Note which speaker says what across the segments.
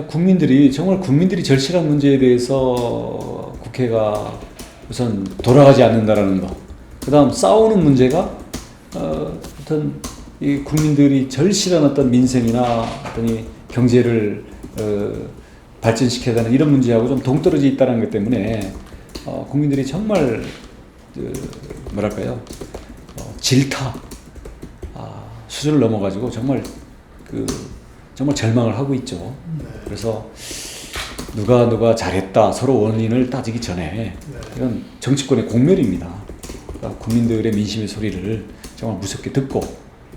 Speaker 1: 국민들이 정말 국민들이 절실한 문제에 대해서 국회가 우선 돌아가지 않는다라는 거. 그다음 싸우는 문제가 어떤 이 국민들이 절실한 어떤 민생이나 어떤 이 경제를 발전시켜야 되는 이런 문제하고 좀 동떨어져 있다는 것 때문에 국민들이 정말 뭐랄까요 질타 수준을 넘어가지고 정말 정말 절망을 하고 있죠. 그래서 누가 잘했다 서로 원인을 따지기 전에 이건 정치권의 공멸입니다. 그러니까 국민들의 민심의 소리를 정말 무섭게 듣고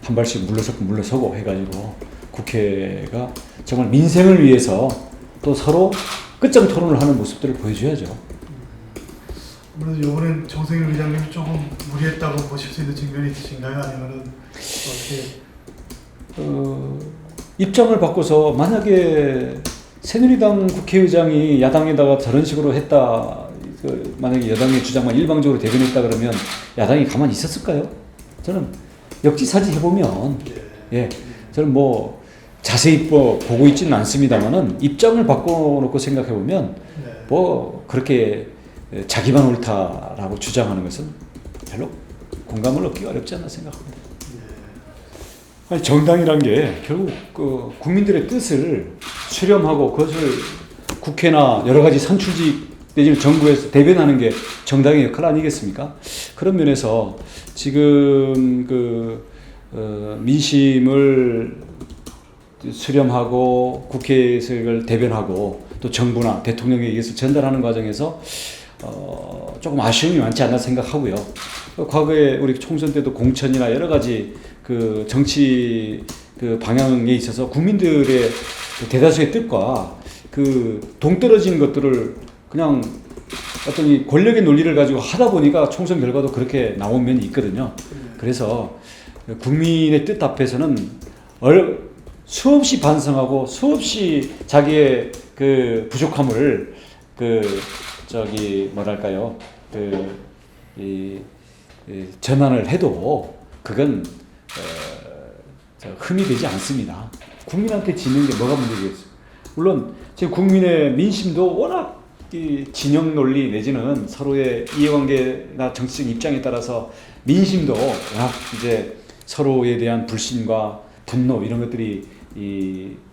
Speaker 1: 한 발씩 물러서고 해가지고 국회가 정말 민생을 위해서 또 서로 끝장 토론을 하는 모습들을 보여줘야죠.
Speaker 2: 아무래도 이번엔 정세균 의장님 조금 무리했다고 보실 수 있는 측면이 있으신가요? 아니면은 어떻게?
Speaker 1: 입장을 바꿔서 만약에 새누리당 국회의장이 야당에다가 저런 식으로 했다, 만약에 여당의 주장만 일방적으로 대변했다 그러면 야당이 가만히 있었을까요? 저는 역지사지 해보면 저는 뭐 자세히 보고 있지는 않습니다만은 입장을 바꿔놓고 생각해보면 뭐 그렇게 자기만 옳다라고 주장하는 것은 별로 공감을 얻기 어렵지 않나 생각합니다. 아니, 정당이란 게 결국 국민들의 뜻을 수렴하고 그것을 국회나 여러 가지 선출직 내지는 정부에서 대변하는 게 정당의 역할 아니겠습니까? 그런 면에서 지금 민심을 수렴하고 국회에서 이걸 대변하고 또 정부나 대통령에 의해서 전달하는 과정에서 조금 아쉬움이 많지 않나 생각하고요. 과거에 우리 총선 때도 공천이나 여러 가지 정치 방향에 있어서 국민들의 대다수의 뜻과 동떨어진 것들을 그냥 어떤 이 권력의 논리를 가지고 하다 보니까 총선 결과도 그렇게 나온 면이 있거든요. 그래서 국민의 뜻 앞에서는 수없이 반성하고 수없이 자기의 부족함을 뭐랄까요 전환을 해도 그건 흠이 되지 않습니다. 국민한테 지는 게 뭐가 문제겠어요? 물론 지금 국민의 민심도 워낙 진영 논리 내지는 서로의 이해관계나 정치적 입장에 따라서 민심도 워낙 이제 서로에 대한 불신과 분노 이런 것들이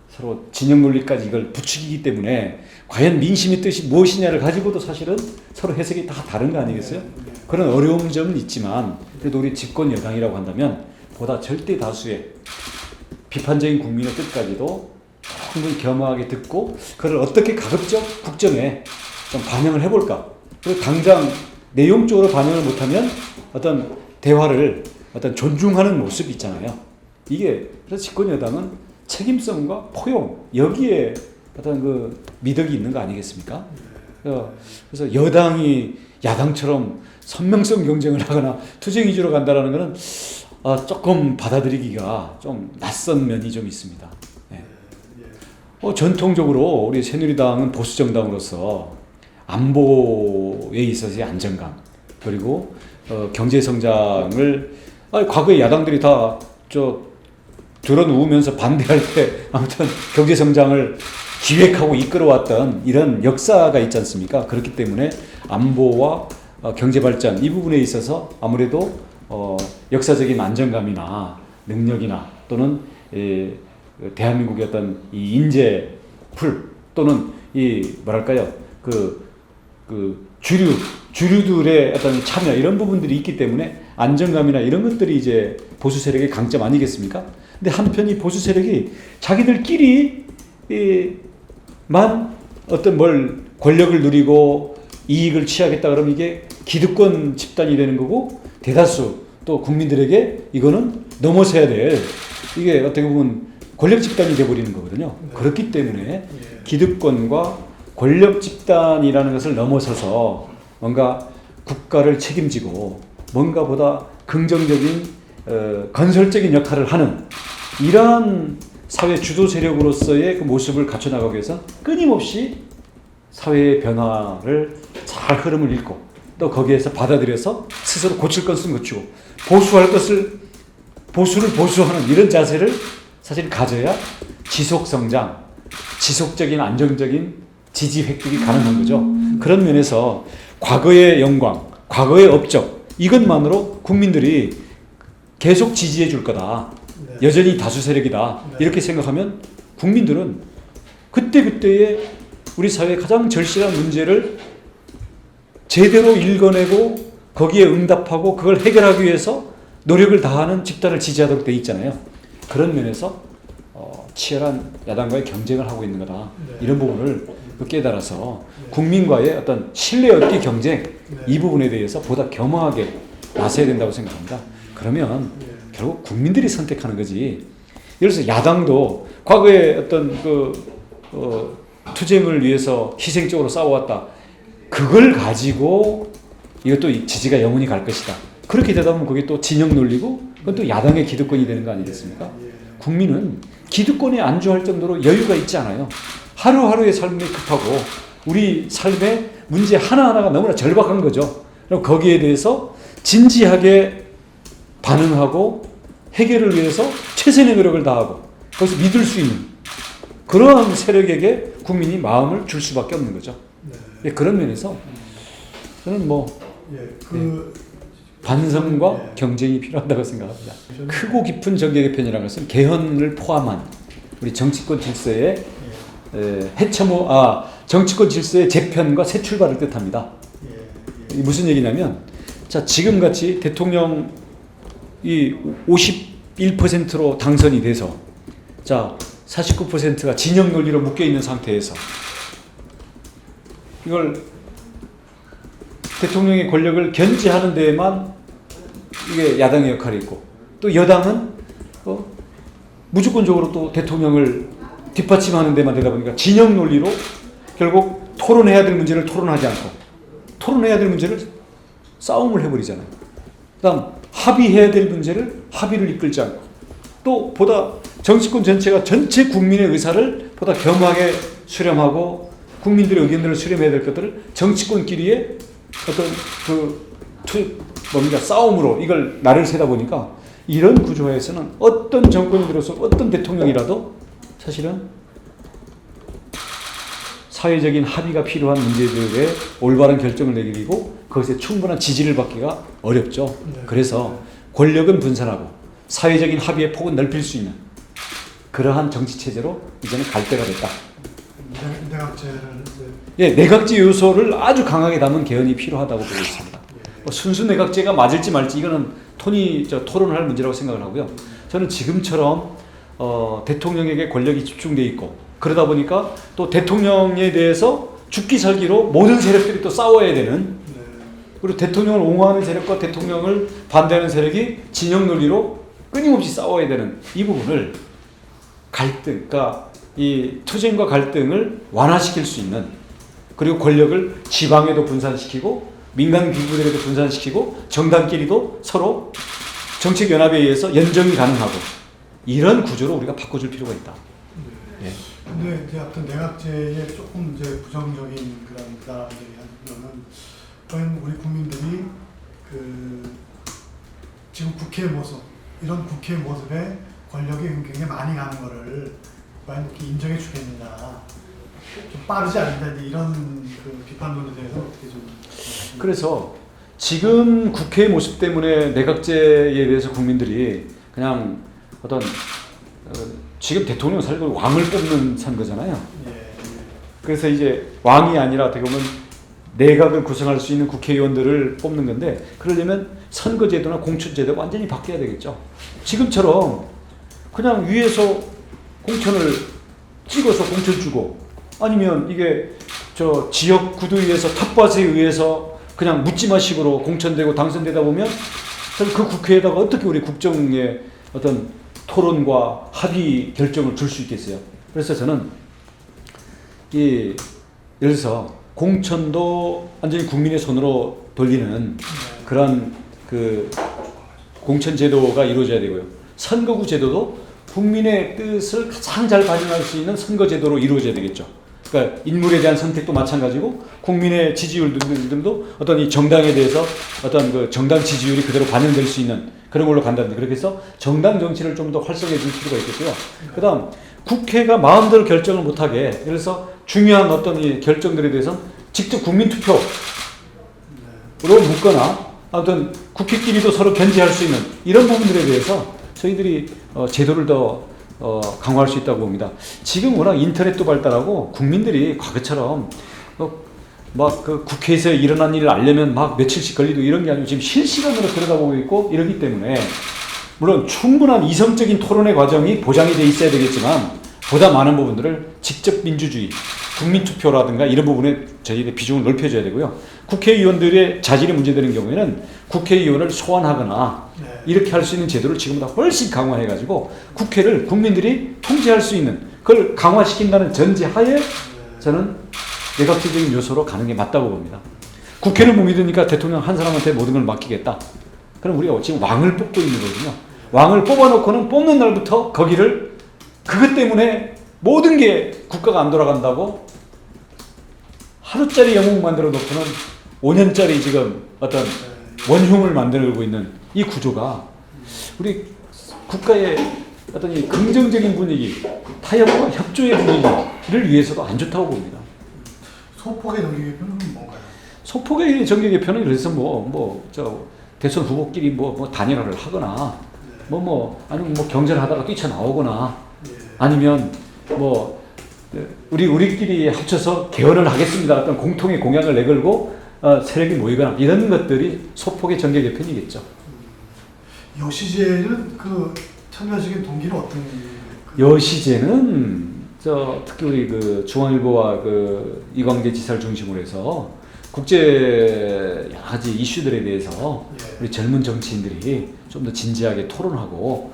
Speaker 1: 서로 진영 논리까지 이걸 부추기기 때문에 과연 민심의 뜻이 무엇이냐를 가지고도 사실은 서로 해석이 다 다른 거 아니겠어요? 그런 어려운 점은 있지만 그래도 우리 집권 여당이라고 한다면 보다 절대 다수의 비판적인 국민의 뜻까지도 충분히 겸허하게 듣고 그걸 어떻게 가급적 국정에 좀 반영을 해볼까. 그리고 당장 내용적으로 반영을 못하면 어떤 대화를 어떤 존중하는 모습이 있잖아요. 이게 그래서 집권 여당은 책임성과 포용 여기에 어떤 미덕이 있는 거 아니겠습니까? 그래서 여당이 야당처럼 선명성 경쟁을 하거나 투쟁 위주로 간다라는 것은 조금 받아들이기가 좀 낯선 면이 좀 있습니다. 네. 전통적으로 우리 새누리당은 보수 정당으로서 안보에 있어서의 안정감 그리고 경제 성장을 과거에 야당들이 다 들어누우면서 반대할 때 아무튼 경제 성장을 기획하고 이끌어왔던 이런 역사가 있지 않습니까? 그렇기 때문에 안보와 경제 발전 이 부분에 있어서 아무래도 역사적인 안정감이나 능력이나 또는 대한민국의 어떤 이 인재풀 또는 이 뭐랄까요 주류들의 어떤 참여 이런 부분들이 있기 때문에 안정감이나 이런 것들이 이제 보수 세력의 강점 아니겠습니까? 근데 한편 이 보수 세력이 자기들끼리만 어떤 권력을 누리고 이익을 취하겠다 그러면 이게 기득권 집단이 되는 거고 대다수 또 국민들에게 이거는 넘어서야 될 이게 어떻게 보면 권력 집단이 돼버리는 거거든요. 그렇기 때문에 기득권과 권력 집단이라는 것을 넘어서서 뭔가 국가를 책임지고 뭔가 보다 긍정적인 건설적인 역할을 하는 이러한 사회 주도 세력으로서의 그 모습을 갖춰나가기 위해서 끊임없이 사회의 변화를 잘 흐름을 읽고 또 거기에서 받아들여서 스스로 고칠 것은 고치고 보수할 것을 보수하는 이런 자세를 사실 가져야 지속성장 지속적인 안정적인 지지 획득이 가능한 거죠. 그런 면에서 과거의 영광, 과거의 업적 이것만으로 국민들이 계속 지지해 줄 거다.
Speaker 2: 네.
Speaker 1: 여전히 다수 세력이다.
Speaker 2: 네.
Speaker 1: 이렇게 생각하면 국민들은 그때그때의 우리 사회의 가장 절실한 문제를 제대로 읽어내고 거기에 응답하고 그걸 해결하기 위해서 노력을 다하는 집단을 지지하도록 돼 있잖아요. 그런 면에서 치열한 야당과의 경쟁을 하고 있는 거다.
Speaker 2: 네.
Speaker 1: 이런 부분을 깨달아서
Speaker 2: 네.
Speaker 1: 국민과의 어떤 신뢰 얻기 경쟁
Speaker 2: 네.
Speaker 1: 이 부분에 대해서 보다 겸허하게 나서야 된다고 생각합니다. 그러면
Speaker 2: 네.
Speaker 1: 결국 국민들이 선택하는 거지. 예를 들어서 야당도 과거에 어떤 투쟁을 위해서 희생적으로 싸워왔다. 그걸 가지고 이것도 지지가 영원히 갈 것이다. 그렇게 되다 보면 그게 또 진영 논리고 그건 또 야당의 기득권이 되는 거 아니겠습니까?
Speaker 2: 예.
Speaker 1: 국민은 기득권에 안주할 정도로 여유가 있지 않아요. 하루하루의 삶이 급하고 우리 삶의 문제 하나하나가 너무나 절박한 거죠. 그럼 거기에 대해서 진지하게 반응하고 해결을 위해서 최선의 노력을 다하고 거기서 믿을 수 있는 그러한 세력에게 국민이 마음을 줄 수밖에 없는 거죠.
Speaker 2: 네.
Speaker 1: 그런 면에서 저는
Speaker 2: 예.
Speaker 1: 반성과
Speaker 2: 네.
Speaker 1: 경쟁이 필요하다고 생각합니다. 크고 깊은 정계 개편이라는 것은 개헌을 포함한 우리 정치권 질서의 정치권 질서의 재편과 새 출발을 뜻합니다.
Speaker 2: 예.
Speaker 1: 무슨 얘기냐면, 자, 지금같이 대통령이 51%로 당선이 돼서, 자, 49%가 진영 논리로 묶여 있는 상태에서, 이걸 대통령의 권력을 견제하는 데에만 이게 야당의 역할이 있고, 또 여당은 무조건적으로 또 대통령을 뒷받침하는 데만 되다 보니까 진영 논리로 결국 토론해야 될 문제를 토론하지 않고 토론해야 될 문제를 싸움을 해버리잖아요. 그 다음 합의해야 될 문제를 합의를 이끌지 않고 또 보다 정치권 전체가 전체 국민의 의사를 보다 겸하게 수렴하고 국민들의 의견들을 수렴해야 될 것들을 정치권끼리의 어떤 싸움으로 이걸 날을 새다 보니까 이런 구조화에서는 어떤 정권이 들어서 어떤 대통령이라도 사실은 사회적인 합의가 필요한 문제들에 올바른 결정을 내리고 그것에 충분한 지지를 받기가 어렵죠.
Speaker 2: 네.
Speaker 1: 그래서 권력은 분산하고 사회적인 합의의 폭은 넓힐 수 있는 그러한 정치체제로 이제는 갈 때가 됐다.
Speaker 2: 내각제를
Speaker 1: 예, 내각제 요소를 아주 강하게 담은 개헌이 필요하다고 보고 있습니다. 순수 내각제가 맞을지 말지 이거는 토론을 할 문제라고 생각을 하고요. 저는 지금처럼 대통령에게 권력이 집중돼 있고 그러다 보니까 또 대통령에 대해서 죽기 살기로 모든 세력들이 또 싸워야 되는, 그리고 대통령을 옹호하는 세력과 대통령을 반대하는 세력이 진영 논리로 끊임없이 싸워야 되는 이 부분을 그러니까 이 투쟁과 갈등을 완화시킬 수 있는, 그리고 권력을 지방에도 분산시키고 민간 기구들에도 분산시키고 정당끼리도 서로 정책연합에 의해서 연정이 가능하고 이런 구조로 우리가 바꿔줄 필요가 있다. 예.
Speaker 2: 근데 이제 어떤 내각제에 조금 이제 부정적인 그런 얘기하는 거는 우리 국민들이 지금 국회 모습 이런 국회 모습에 권력이 굉장히 많이 가는 거를 과연 이렇게 인정해 주겠느냐, 좀 빠르지 않는다 이런 비판론에 대해서 어떻게 좀
Speaker 1: 그래서 지금 국회의 모습 때문에 내각제에 대해서 국민들이 그냥 어떤 지금 대통령 선거를 왕을 뽑는 선거잖아요.
Speaker 2: 예.
Speaker 1: 그래서 이제 왕이 아니라 어떻게 보면 내각을 구성할 수 있는 국회의원들을 뽑는 건데, 그러려면 선거제도나 공천제도가 완전히 바뀌어야 되겠죠. 지금처럼 그냥 위에서 공천을 찍어서 공천 주고, 아니면 이게 저 지역 구도위에서 텃밭에 의해서 그냥 묻지마식으로 공천되고 당선되다 보면 저는 그 국회에다가 어떻게 우리 국정의 어떤 토론과 합의 결정을 줄 수 있겠어요. 그래서 저는 예를 들어서 공천도 완전히 국민의 손으로 돌리는 그런 공천 제도가 이루어져야 되고요. 선거구 제도도 국민의 뜻을 가장 잘 반영할 수 있는 선거 제도로 이루어져야 되겠죠. 그러니까 인물에 대한 선택도 마찬가지고 국민의 지지율 등도 어떤 이 정당에 대해서 어떤 정당 지지율이 그대로 반영될 수 있는 그런 걸로 간다든지, 그렇게 해서 정당 정치를 좀 더 활성화해 줄 필요가 있겠고요. 그다음 국회가 마음대로 결정을 못하게, 그래서 중요한 어떤 이 결정들에 대해서 직접 국민투표로 묻거나 아무튼 국회끼리도 서로 견제할 수 있는 이런 부분들에 대해서 저희들이 제도를 더 강화할 수 있다고 봅니다. 지금 워낙 인터넷도 발달하고 국민들이 과거처럼 막 그 국회에서 일어난 일을 알려면 막 며칠씩 걸리고 이런 게 아니고 지금 실시간으로 들여다보고 있고 이러기 때문에 물론 충분한 이성적인 토론의 과정이 보장이 돼 있어야 되겠지만 보다 많은 부분들을 직접 민주주의, 국민투표라든가 이런 부분에 저희들의 비중을 넓혀줘야 되고요. 국회의원들의 자질이 문제되는 경우에는 국회의원을 소환하거나 이렇게 할 수 있는 제도를 지금보다 훨씬 강화해가지고 국회를 국민들이 통제할 수 있는 그걸 강화시킨다는 전제하에 저는 내각제적인 요소로 가는 게 맞다고 봅니다. 국회를 못 믿으니까 대통령 한 사람한테 모든 걸 맡기겠다. 그럼 우리가 지금 왕을 뽑고 있는 거거든요. 왕을 뽑아놓고는 뽑는 날부터 거기를 그것 때문에 모든 게 국가가 안 돌아간다고 하루짜리 영웅 만들어 놓고는 5년짜리 지금 어떤 원흉을 만들고 있는 이 구조가 우리 국가의 어떤 이 긍정적인 분위기, 타협과 협조의 분위기를 위해서도 안 좋다고 봅니다.
Speaker 2: 소폭의 정기 개편은 뭔가요?
Speaker 1: 소폭의 정기 개편은 그래서 대선 후보끼리 단일화를 하거나 아니면 경쟁하다가 뛰쳐나오거나 아니면 우리끼리 합쳐서 개헌을 하겠습니다. 어떤 공통의 공약을 내걸고 세력이 모이거나 이런 것들이 소폭의 정계 개편이겠죠.
Speaker 2: 여시제는 그 참여하시게 동기는 어떤?
Speaker 1: 여시제는 특히 우리 그 중앙일보와 그 이광재 지사를 중심으로 해서 국제 여러 가지 이슈들에 대해서 우리 젊은 정치인들이 좀 더 진지하게 토론하고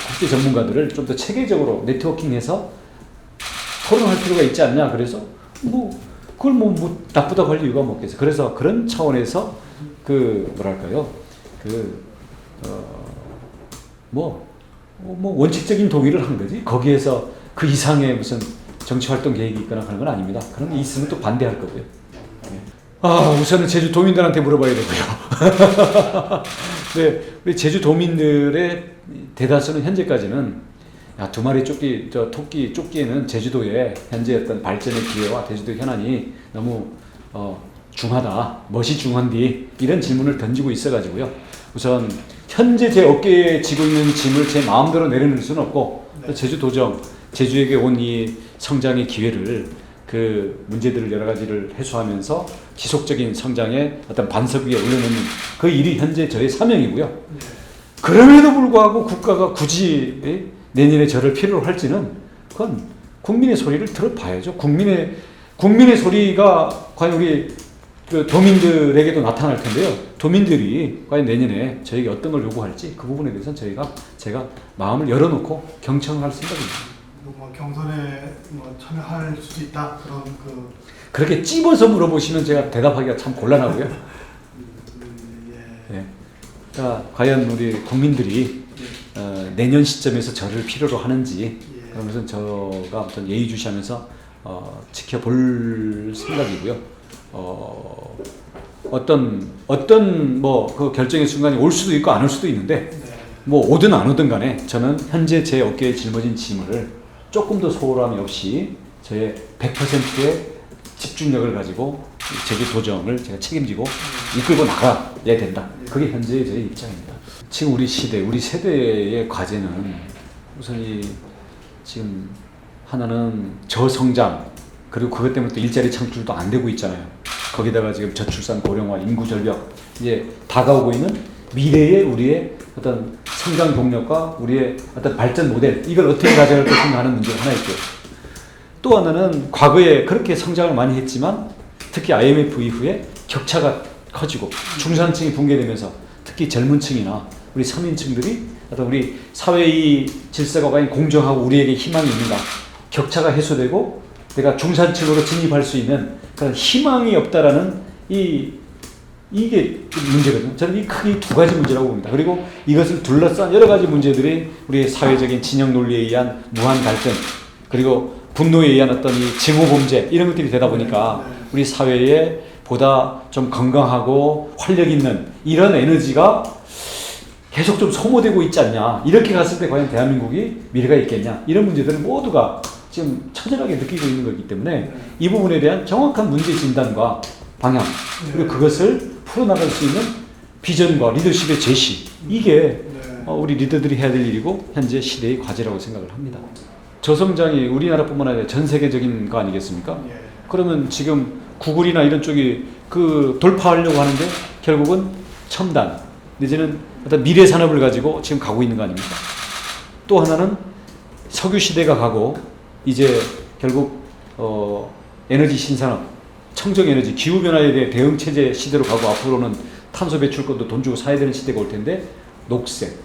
Speaker 1: 국제 전문가들을 좀 더 체계적으로 네트워킹해서 토론할 필요가 있지 않냐. 그래서 그걸 나쁘다고 할 이유가 없겠어요. 그래서 그런 차원에서 원칙적인 동의를 한 거지. 거기에서 그 이상의 무슨 정치활동 계획이 있거나 그런 건 아닙니다. 그런 게 있으면 또 반대할 거고요. 우선은 제주 도민들한테 물어봐야 되고요. 네, 우리 제주 도민들의 대다수는 현재까지는 두 마리 토끼 쫓기에는 제주도의 현재 어떤 발전의 기회와 제주도 현안이 너무 중하다, 멋이 중한디 이런 질문을 던지고 있어가지고요. 우선 현재 제 어깨에 지고 있는 짐을 제 마음대로 내려놓을 수는 없고 제주도정, 제주에게 온 이 성장의 기회를 그 문제들을 여러 가지를 해소하면서 지속적인 성장의 어떤 반석 위에 올려놓는 그 일이 현재 저의 사명이고요. 그럼에도 불구하고 국가가 굳이 내년에 저를 필요로 할지는 그건 국민의 소리를 들어봐야죠. 국민의 소리가 과연 우리 그 도민들에게도 나타날 텐데요. 도민들이 과연 내년에 저에게 어떤 걸 요구할지 그 부분에 대해서는 제가 마음을 열어놓고 경청할 생각입니다.
Speaker 2: 경선에 참여할 수도 있다 그런
Speaker 1: 그렇게 찝어서 물어보시면 제가 대답하기가 참 곤란하고요. 그러니까 과연 우리 국민들이 내년 시점에서 저를 필요로 하는지 그런 것은 저가 어떤 예의주시하면서 지켜볼 생각이고요. 어떤 그 결정의 순간이 올 수도 있고 안 올 수도 있는데 오든 안 오든 간에 저는 현재 제 어깨에 짊어진 짐을 조금 더 소홀함이 없이 저의 100%의 집중력을 가지고 제주도정을 제가 책임지고 이끌고 나가야 된다. 그게 현재의 저의 입장입니다. 지금 우리 세대의 과제는 우선 지금 하나는 저성장 그리고 그것 때문에 또 일자리 창출도 안 되고 있잖아요. 거기다가 지금 저출산 고령화 인구 절벽 이제 다가오고 있는 미래의 우리의 어떤 성장 동력과 우리의 어떤 발전 모델 이걸 어떻게 가져갈 것인가 하는 문제가 하나 있고요. 또 하나는 과거에 그렇게 성장을 많이 했지만 특히 IMF 이후에 격차가 커지고 중산층이 붕괴되면서 특히 젊은 층이나 우리 서민층들이 어떤 우리 사회의 질서가 과연 공정하고 우리에게 희망이 있는가 격차가 해소되고 내가 중산층으로 진입할 수 있는 그런 희망이 없다라는 이게 문제거든요. 저는 이 크게 두 가지 문제라고 봅니다. 그리고 이것을 둘러싼 여러 가지 문제들이 우리의 사회적인 진영 논리에 의한 무한 갈등, 그리고 분노에 의한 어떤 이 징후 범죄 이런 것들이 되다 보니까 우리 사회에 보다 좀 건강하고 활력 있는 이런 에너지가 계속 좀 소모되고 있지 않냐. 이렇게 갔을 때 과연 대한민국이 미래가 있겠냐. 이런 문제들을 모두가 지금 처절하게 느끼고 있는 거기 때문에 이 부분에 대한 정확한 문제 진단과 방향, 그리고 그것을 풀어나갈 수 있는 비전과 리더십의 제시, 이게 우리 리더들이 해야 될 일이고 현재 시대의 과제라고 생각을 합니다. 저성장이 우리나라뿐만 아니라 전 세계적인 거 아니겠습니까? 그러면 지금 구글이나 이런 쪽이 그 돌파하려고 하는데 결국은 첨단 내지는 어떤 미래 산업을 가지고 지금 가고 있는 거 아닙니까? 또 하나는 석유 시대가 가고 이제 결국 에너지 신산업, 청정 에너지, 기후 변화에 대해 대응 체제 시대로 가고 앞으로는 탄소 배출권도 돈 주고 사야 되는 시대가 올 텐데 녹색.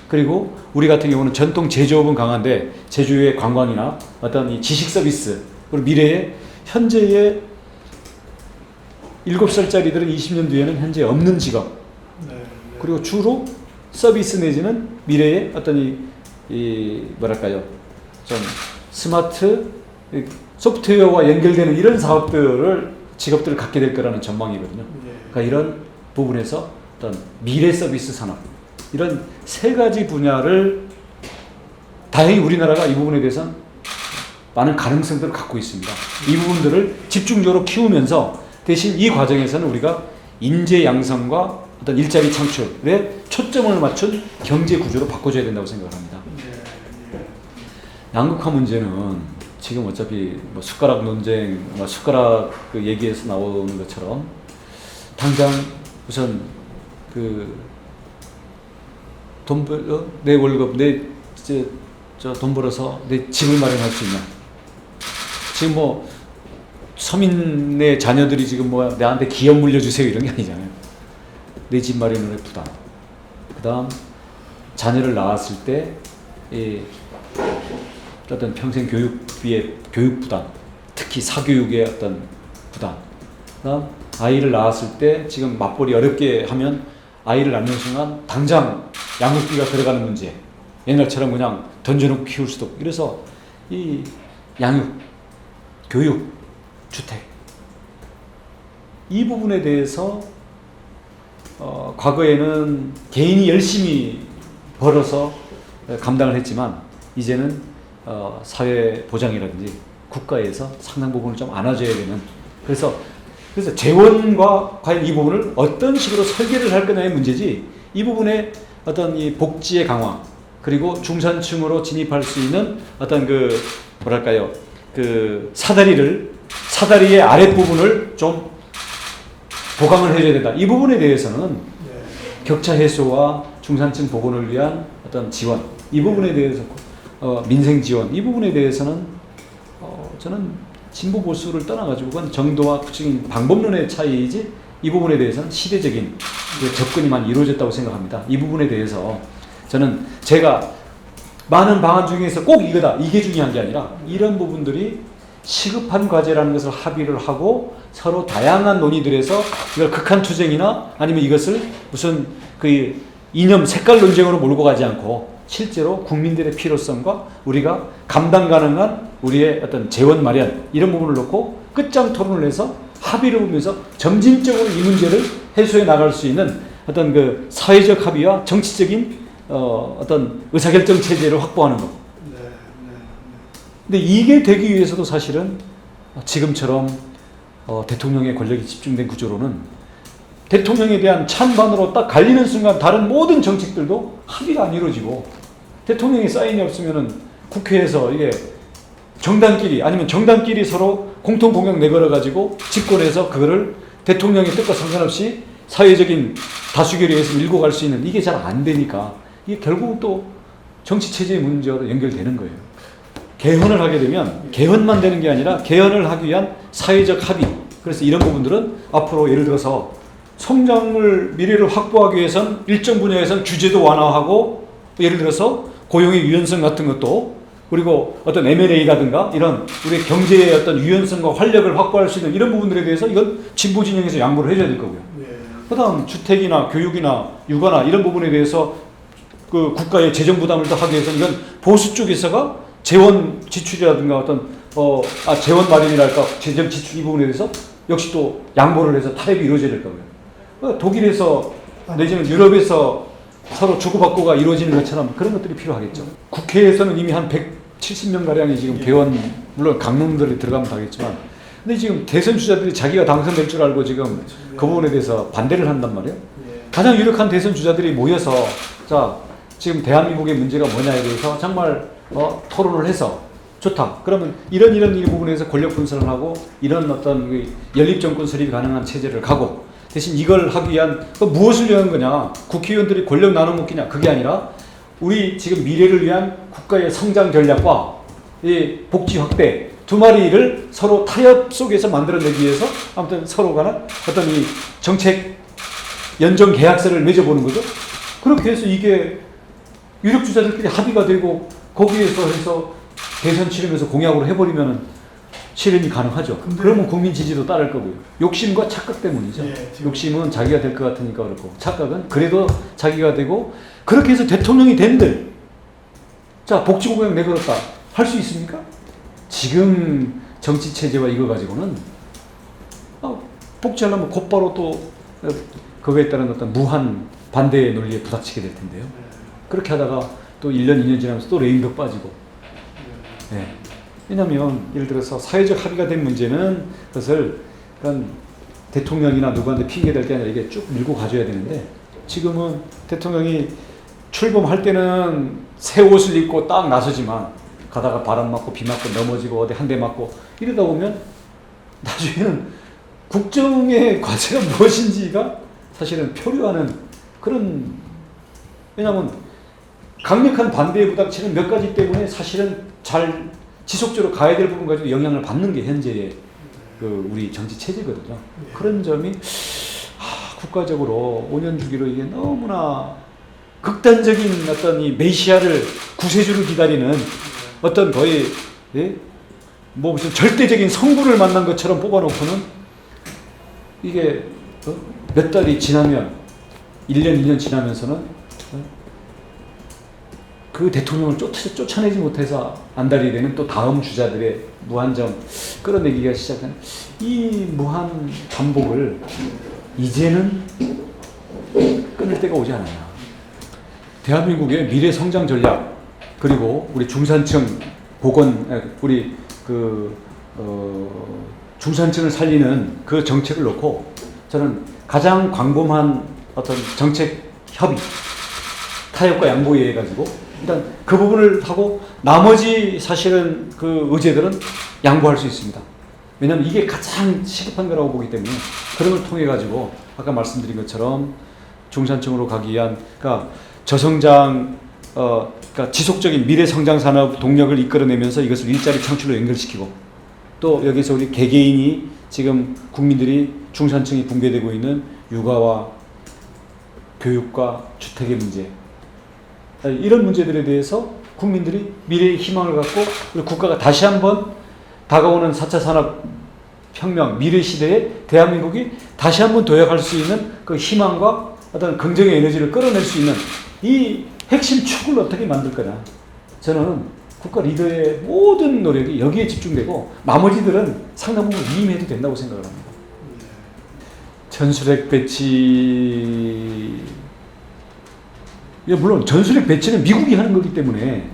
Speaker 1: 그리고 우리 같은 경우는 전통 제조업은 강한데 제주의 관광이나 어떤 이 지식 서비스, 그리고 미래에 현재의 7살짜리들은 20년 뒤에는 현재 없는 직업, 그리고 주로 서비스 내지는 미래의 어떤 이 뭐랄까요, 좀 스마트 소프트웨어와 연결되는 이런 사업들을 직업들을 갖게 될 거라는 전망이거든요. 그러니까 이런 부분에서 어떤 미래 서비스 산업, 이런 세 가지 분야를 다행히 우리나라가 이 부분에 대해서는 많은 가능성들을 갖고 있습니다. 이 부분들을 집중적으로 키우면서 대신 이 과정에서는 우리가 인재 양성과 어떤 일자리 창출에 초점을 맞춘 경제 구조로 바꿔줘야 된다고 생각을 합니다. 양극화 문제는 지금 어차피 뭐 숟가락 논쟁, 뭐 숟가락 그 얘기에서 나오는 것처럼 당장 우선 내 월급, 돈 벌어서 내 집을 마련할 수 있냐. 지금 뭐 서민의 자녀들이 지금 뭐 나한테 기업 물려주세요 이런 게 아니잖아요. 내 집 마련의 부담. 그 다음 자녀를 낳았을 때 어떤 평생 교육비의 교육 부담, 특히 사교육의 어떤 부담. 그 다음 아이를 낳았을 때 지금 맞벌이 어렵게 하면 아이를 낳는 순간 당장 양육비가 들어가는 문제. 옛날처럼 그냥 던져놓고 키울 수도 없고. 그래서 이 양육, 교육, 주택 이 부분에 대해서 과거에는 개인이 열심히 벌어서 감당을 했지만 이제는 사회 보장이라든지 국가에서 상당 부분을 좀 안아줘야 되는, 그래서 재원과 과연 이 부분을 어떤 식으로 설계를 할 거냐의 문제지, 이 부분에 어떤 이 복지의 강화, 그리고 중산층으로 진입할 수 있는 어떤 뭐랄까요, 사다리의 아랫부분을 좀 보강을 해줘야 된다. 이 부분에 대해서는 격차 해소와 중산층 복원을 위한 어떤 지원, 이 부분에 대해서 민생 지원, 이 부분에 대해서는 저는 진보 보수를 떠나가지고 그건 정도와 특징인 방법론의 차이이지 이 부분에 대해서는 시대적인 접근이 많이 이루어졌다고 생각합니다. 이 부분에 대해서 저는 제가 많은 방안 중에서 꼭 이거다, 이게 중요한 게 아니라 이런 부분들이 시급한 과제라는 것을 합의를 하고 서로 다양한 논의들에서 이걸 극한 투쟁이나 아니면 이것을 무슨 이념 색깔 논쟁으로 몰고 가지 않고 실제로 국민들의 필요성과 우리가 감당 가능한 우리의 어떤 재원 마련 이런 부분을 놓고 끝장 토론을 해서 합의를 보면서 점진적으로 이 문제를 해소해 나갈 수 있는 어떤 사회적 합의와 정치적인 어떤 의사결정 체제를 확보하는 것. 근데 이게 되기 위해서도 사실은 지금처럼 대통령의 권력이 집중된 구조로는 대통령에 대한 찬반으로 딱 갈리는 순간 다른 모든 정책들도 합의가 안 이루어지고, 대통령이 사인이 없으면은 국회에서 이게 정당끼리 아니면 정당끼리 서로 공통 공약 내걸어 가지고 집권해서 그거를 대통령의 뜻과 상관없이 사회적인 다수결에 의해서 밀고 갈 수 있는, 이게 잘 안 되니까 이게 결국 또 정치 체제의 문제와 연결되는 거예요. 개헌을 하게 되면 개헌만 되는 게 아니라 개헌을 하기 위한 사회적 합의. 그래서 이런 부분들은 앞으로 예를 들어서 성장을 미래를 확보하기 위해서는 일정 분야에서는 규제도 완화하고, 예를 들어서 고용의 유연성 같은 것도, 그리고 어떤 M&A라든가 이런 우리 경제의 어떤 유연성과 활력을 확보할 수 있는 이런 부분들에 대해서 이건 진보 진영에서 양보를 해줘야 될 거고요. 그다음 주택이나 교육이나 육아나 이런 부분에 대해서 국가의 재정 부담을 더 하기 위해서 이건 보수 쪽에서가 재원 지출이라든가 어떤 재원 마련이랄까 재정 지출 이 부분에 대해서 역시 또 양보를 해서 타협이 이루어져야 될 거고요. 독일에서 내지는 유럽에서 서로 주고받고가 이루어지는 것처럼 그런 것들이 필요하겠죠. 국회에서는 이미 한 170명 가량이 지금 개원, 물론 강론들이 들어가면 다겠지만, 근데 지금 대선 주자들이 자기가 당선될 줄 알고 지금 그 부분에 대해서 반대를 한단 말이에요. 가장 유력한 대선 주자들이 모여서 자 지금 대한민국의 문제가 뭐냐에 대해서 정말 토론을 해서 좋다. 그러면 이런 이 부분에서 권력 분산을 하고 이런 어떤 연립 정권 수립이 가능한 체제를 가고 대신 이걸 하기 위한 무엇을 위한 거냐? 국회의원들이 권력 나눠 먹기냐? 그게 아니라 우리 지금 미래를 위한 국가의 성장 전략과 이 복지 확대 두 마리를 서로 타협 속에서 만들어내기 위해서 아무튼 서로 간에 어떤 이 정책 연정 계약서를 맺어보는 거죠. 그렇게 해서 이게 유력 주자들끼리 합의가 되고 거기에서 해서 대선 치르면서 공약으로 해버리면은 실현이 가능하죠. 그러면 국민 지지도 따를 거고요. 욕심과 착각 때문이죠. 욕심은 자기가 될 것 같으니까 그렇고 착각은 그래도 자기가 되고 그렇게 해서 대통령이 된들 자 복지공약 내걸었다 할 수 있습니까? 지금 정치 체제와 이거 가지고는 복지하려면 곧바로 또 그거에 따른 어떤 무한 반대의 논리에 부닥치게 될 텐데요. 그렇게 하다가 또 1년, 2년 지나면서 또 레임덕 빠지고. 네. 왜냐하면 예를 들어서 사회적 합의가 된 문제는 그것을 그런 대통령이나 누구한테 핑계댈 게 아니라 이게 쭉 밀고 가줘야 되는데 지금은 대통령이 출범할 때는 새 옷을 입고 딱 나서지만 가다가 바람 맞고 비 맞고 넘어지고 어디 한 대 맞고 이러다 보면 나중에는 국정의 과제가 무엇인지가 사실은 표류하는 그런 왜냐하면 강력한 반대에 부닥치는 몇 가지 때문에 사실은 잘 지속적으로 가야 될 부분 가지고 영향을 받는 게 현재의 그 우리 정치 체제거든요. 그런 점이 국가적으로 5년 주기로 이게 너무나 극단적인 어떤 이 메시아를 구세주를 기다리는 어떤 거의 뭐 무슨 절대적인 성부를 만난 것처럼 뽑아놓고는 이게 몇 달이 지나면 1년, 2년 지나면서는 그 대통령을 쫓아내지 못해서 안달이 되는 또 다음 주자들의 무한정 끌어내기가 시작한 이 무한 반복을 이제는 끊을 때가 오지 않았나. 대한민국의 미래 성장 전략 그리고 우리 중산층 복원 우리 중산층을 살리는 그 정책을 놓고 저는 가장 광범한 어떤 정책 협의 타협과 양보에 의해 가지고 일단 그 부분을 하고 나머지 사실은 그 의제들은 양보할 수 있습니다. 왜냐하면 이게 가장 시급한 거라고 보기 때문에 그런 걸 통해 가지고 아까 말씀드린 것처럼 중산층으로 가기 위한 그러니까 저성장 그러니까 지속적인 미래 성장 산업 동력을 이끌어내면서 이것을 일자리 창출로 연결시키고 또 여기서 우리 개개인이 지금 국민들이 중산층이 붕괴되고 있는 육아와 교육과 주택의 문제 이런 문제들에 대해서 국민들이 미래의 희망을 갖고 우리 국가가 다시 한번 다가오는 4차 산업혁명 미래 시대에 대한민국이 다시 한번 도약할 수 있는 그 희망과 어떤 긍정의 에너지를 끌어낼 수 있는 이 핵심 축을 어떻게 만들 거냐. 저는 국가 리더의 모든 노력이 여기에 집중되고 나머지들은 상당 부분 위임해도 된다고 생각을 합니다. 전술핵 배치 물론 전술핵 배치는 미국이 하는 거기 때문에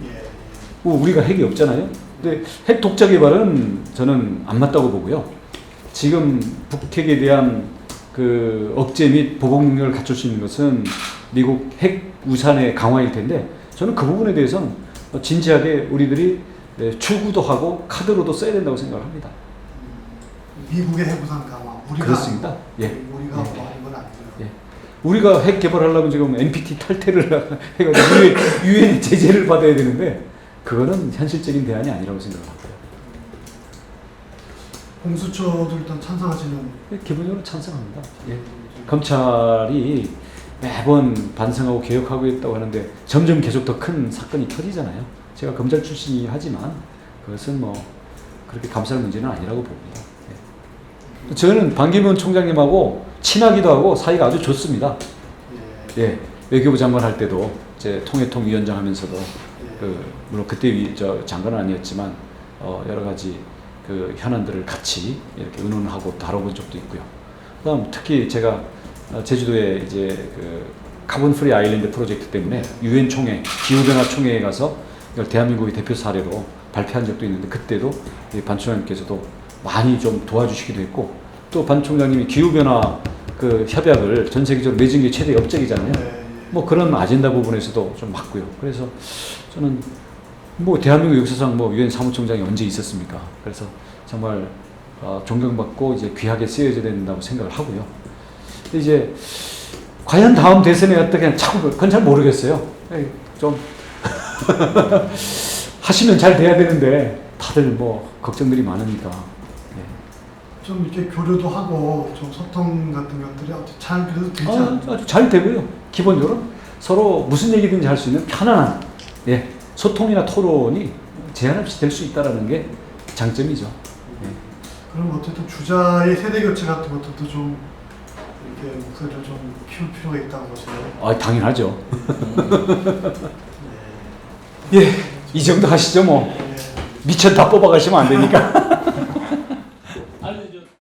Speaker 1: 우리가 핵이 없잖아요. 근데 핵 독자 개발은 저는 안 맞다고 보고요. 지금 북핵에 대한 그 억제 및 보복 능력을 갖출 수 있는 것은 미국 핵 우산의 강화일 텐데 저는 그 부분에 대해서는 진지하게 우리들이 추구도 하고 카드로도 써야 된다고 생각을 합니다.
Speaker 2: 미국의 핵 우산 강화 우리가
Speaker 1: 그렇습니다.
Speaker 2: 우리가 뭐 하는 건 아니고요.
Speaker 1: 우리가 핵 개발하려면 지금 NPT 탈퇴를 해가지고 유엔의 제재를 받아야 되는데 그거는 현실적인 대안이 아니라고 생각합니다.
Speaker 2: 공수처도 일단 찬성하시는?
Speaker 1: 기본적으로 찬성합니다. 검찰이 매번 반성하고 개혁하고 있다고 하는데 점점 계속 더 큰 사건이 터지잖아요. 제가 검찰 출신이 하지만 그것은 뭐 그렇게 감사할 문제는 아니라고 봅니다. 저는 반기문 총장님하고 친하기도 하고 사이가 아주 좋습니다. 외교부 장관 할 때도 제 통일통위원장 하면서도 물론 그때 장관은 아니었지만 여러 가지 그 현안들을 같이 이렇게 의논하고 다뤄본 적도 있고요. 그다음 특히 제가 제주도에 이제 그 카본 프리 아일랜드 프로젝트 때문에 유엔 총회, 기후변화 총회에 가서 이걸 대한민국의 대표 사례로 발표한 적도 있는데 그때도 반 총장님께서도 많이 좀 도와주시기도 했고 또 반 총장님이 기후변화 그 협약을 전 세계적으로 맺은 게 최대 업적이잖아요. 뭐 그런 아젠다 부분에서도 좀 맞고요. 그래서 저는 뭐 대한민국 역사상 뭐 유엔 사무총장이 언제 있었습니까? 그래서 정말 존경받고 이제 귀하게 쓰여져야 된다고 생각을 하고요. 근데 이제 과연 다음 대선에 어떻게 자꾸 그건 잘 모르겠어요. 좀 하시면 잘 돼야 되는데 다들 뭐 걱정들이 많으니까.
Speaker 2: 좀 이렇게 교류도 하고 좀 소통 같은 것들이 잘 그래도 되지 않나요?
Speaker 1: 아주 잘 되고요. 기본적으로 서로 무슨 얘기든지 할 수 있는 편안한 소통이나 토론이 제한 없이 될 수 있다는 게 장점이죠.
Speaker 2: 그럼 어쨌든 주자의 세대 교체 같은 것들도 좀 이렇게 목소리를 좀 키울 필요가 있다고 보세요.
Speaker 1: 당연하죠. 예, 이 정도 하시죠 뭐. 미천 다 뽑아가시면 안 되니까.